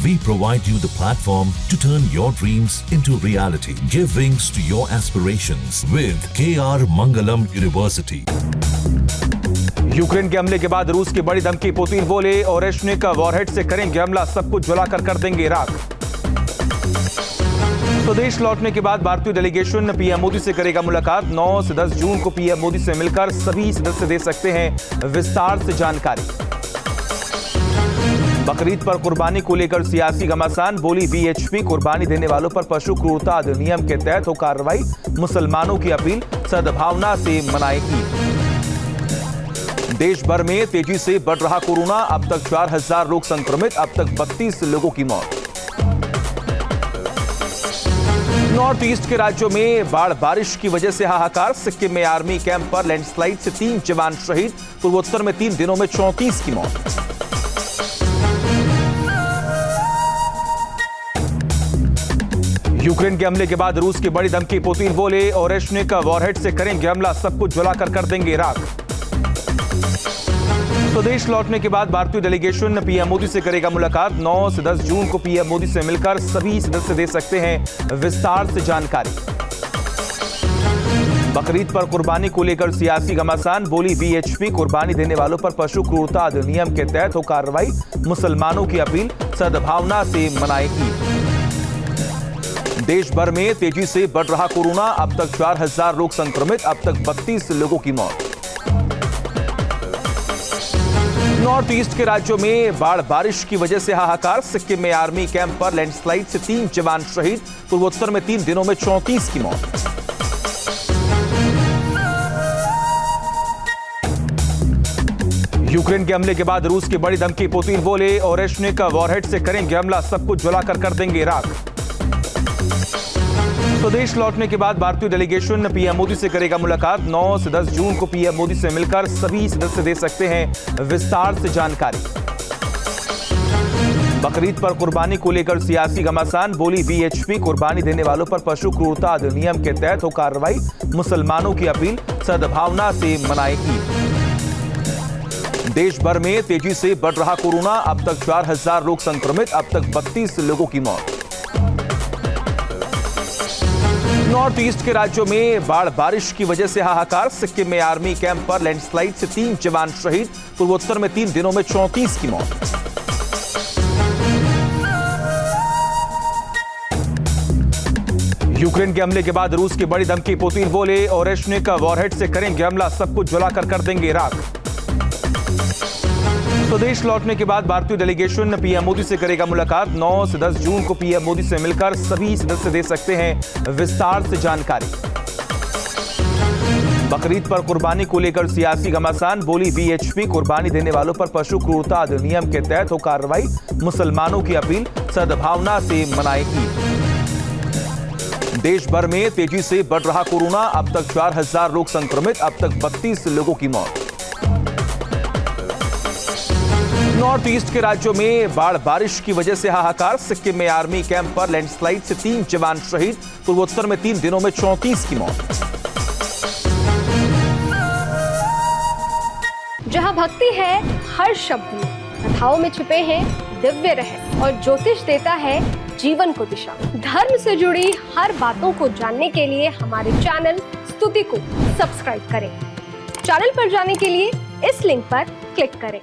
We provide you the platform to turn your dreams into reality. Give wings to your aspirations with KR Mangalam University. Ukraine के हमले के बाद रूस की बड़ी धमकी, पुतिन बोले ओरेशनिक वॉरहेड से करेंगे हमला, सब कुछ जलाकर कर देंगे इराक। स्वदेश लौटने के बाद भारतीय डेलीगेशन पीएम मोदी से करेगा मुलाकात। 9 से 10 जून को पीएम मोदी से मिलकर सभी सदस्य दे सकते हैं विस्तार से जानकारी। बकरीद पर कुर्बानी को लेकर सियासी घमासान, बोली बीएचपी कुर्बानी देने वालों पर पशु क्रूरता अधिनियम के तहत हो कार्रवाई, मुसलमानों की अपील सद्भावना से मनाए ईद। देश भर में तेजी से बढ़ रहा कोरोना, अब तक 4000 लोग संक्रमित, अब तक 32 लोगों की मौत। नॉर्थ ईस्ट के राज्यों में बाढ़ बारिश की वजह से हाहाकार, सिक्किम में आर्मी कैंप पर लैंडस्लाइड से 3 जवान शहीद, पूर्वोत्तर में 3 दिनों में 34 की मौत। यूक्रेन के हमले के बाद रूस की बड़ी धमकी, पुतिन बोले ओरेशनिक वॉरहेड से करेंगे हमला, सब कुछ जलाकर कर देंगे इराक। स्वदेश लौटने के बाद भारतीय डेलीगेशन पीएम मोदी से करेगा मुलाकात। 9 से 10 जून को पीएम मोदी से मिलकर सभी सदस्य दे सकते हैं विस्तार से जानकारी। बकरीद पर कुर्बानी को लेकर सियासी घमासान, बोली बीएचपी कुर्बानी देने वालों पर पशु क्रूरता अधिनियम के तहत हो कार्रवाई, मुसलमानों की अपील सद्भावना से मनाए ईद। देश भर में तेजी से बढ़ रहा कोरोना, अब तक 4000 लोग संक्रमित, अब तक 32 लोगों की मौत। नॉर्थ ईस्ट के राज्यों में बाढ़ बारिश की वजह से हाहाकार, सिक्किम में आर्मी कैंप पर लैंडस्लाइड से 3 जवान शहीद, पूर्वोत्तर में 3 दिनों में 34 की मौत। यूक्रेन के हमले के बाद रूस की बड़ी धमकी, पुतिन बोले ओरेशनिक वॉरहेड से करेंगे हमला, सब कुछ जलाकर कर देंगे इराक। स्वदेश लौटने के बाद भारतीय डेलीगेशन पीएम मोदी से करेगा मुलाकात। 9 से 10 जून को पीएम मोदी से मिलकर सभी सदस्य दे सकते हैं विस्तार से जानकारी। बकरीद पर कुर्बानी को लेकर सियासी घमासान, बोली बीएचपी कुर्बानी देने वालों पर पशु क्रूरता अधिनियम के तहत हो कार्रवाई, मुसलमानों की अपील सद्भावना से मनाए ईद। देश भर में तेजी से बढ़ रहा कोरोना, अब तक 4000 लोग संक्रमित, अब तक 32 लोगों की मौत। नॉर्थ ईस्ट के राज्यों में बाढ़ बारिश की वजह से हाहाकार, सिक्किम में आर्मी कैंप पर लैंडस्लाइड से 3 जवान शहीद, पूर्वोत्तर में 3 दिनों में 34 की मौत। यूक्रेन के हमले के बाद रूस की बड़ी धमकी, पुतिन बोले ओरेशनिक वॉरहेड से करेंगे हमला, सब कुछ जलाकर कर देंगे इराक। स्वदेश लौटने के बाद भारतीय डेलीगेशन पीएम मोदी से करेगा मुलाकात। 9 से 10 जून को पीएम मोदी से मिलकर सभी सदस्य दे सकते हैं विस्तार से जानकारी। बकरीद पर कुर्बानी को लेकर सियासी घमासान, बोली बीएचपी कुर्बानी देने वालों पर पशु क्रूरता अधिनियम के तहत हो कार्रवाई, मुसलमानों की अपील सद्भावना से मनाए ईद। देश भर में तेजी से बढ़ रहा कोरोना, अब तक 4000 लोग संक्रमित, अब तक 32 लोगों की मौत। नॉर्थ ईस्ट के राज्यों में बाढ़ बारिश की वजह से हाहाकार, सिक्किम में आर्मी कैंप पर लैंडस्लाइड से 3 जवान शहीद, पूर्वोत्तर में 3 दिनों में 34 की मौत। जहां भक्ति है हर शब्द में, कथाओं में छुपे हैं दिव्य रहस्य और ज्योतिष देता है जीवन को दिशा। धर्म से जुड़ी हर बातों को जानने के लिए हमारे चैनल स्तुति को सब्सक्राइब करें। चैनल पर जाने के लिए इस लिंक पर क्लिक करें।